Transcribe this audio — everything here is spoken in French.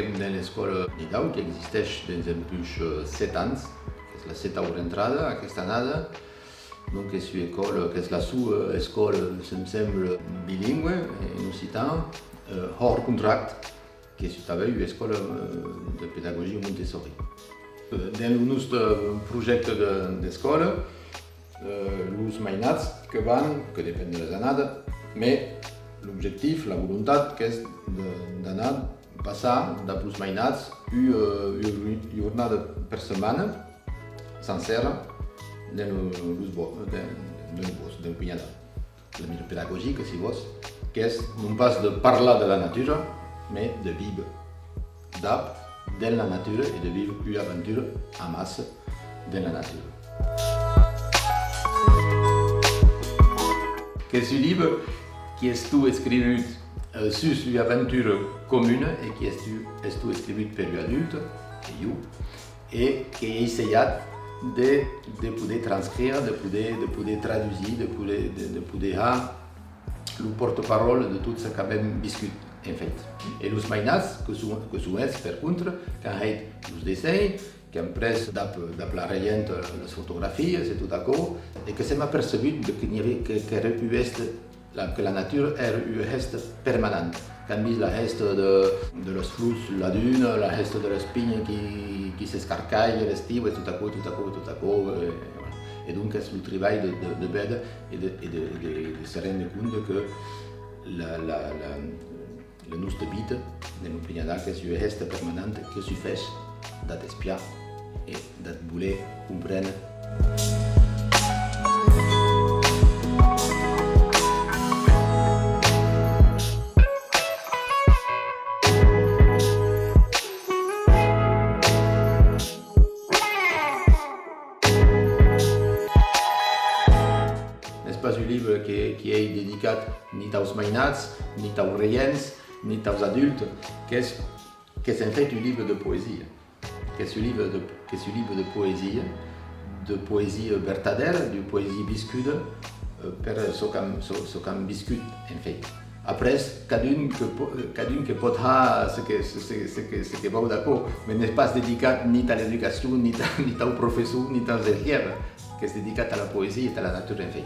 que dans l'école Nidau, qui existe depuis 7 ans, que és la 7a entrada aquesta annada. Donc és una école que és la sua escola, se'm sembla, bilingüe, en occitan, hors contract, que és també una escola de pedagogia Montessori. Dans el nostre projecte d'escola, els mainats que van, que depèn de les annades, però l'objectiu, la voluntat, que és d'anar, passar de plus mainats una jornada per setmana, sencera, dans le bosc, del Pinyadà. La millor pedagogia, si vols, que és non pas de parlar de la natura, mais de vivre dans la nature et de vivre une aventure en masse dans la nature. C'est un livre qui est tout écrit sur une aventure commune et qui est tout écrit pour les adultes et qui est essayé de pouvoir transcrire, de pouvoir traduire, de pouvoir le porte-parole de tout ce qu'on a vécu en fait. Et les mainats, que sont par contre, qui ont fait les dessins, qui ont pris d'après la rayante les photographies, c'est tout d'accord, et que ça m'a perçu que la nature est un geste permanent. Quand mis la geste de los flux, la dune, la geste de l'espine qui s'escarcaille, l'estiu, et tout à coup. Et donc c'est le travail de Beda et de se rendre compte que la nostra vida de mon Pinyadà, que és un geste permanent que suffeix d'espiar i de voler comprendre. N'est pas un livre qui est dédié ni aux mainats, ni aux reiens, ni aux adultes, que c'est en fait un livre de poésie. C'est un livre de poésie vertadère, de poésie viscude, per ce qu'on viscut en fait. Après, cadun que peut avoir ce que va d'accord, mais n'est pas dédié ni à l'éducation, ni aux professeurs, ni aux élèves, qui est dédié à la poésie et à la nature en fait.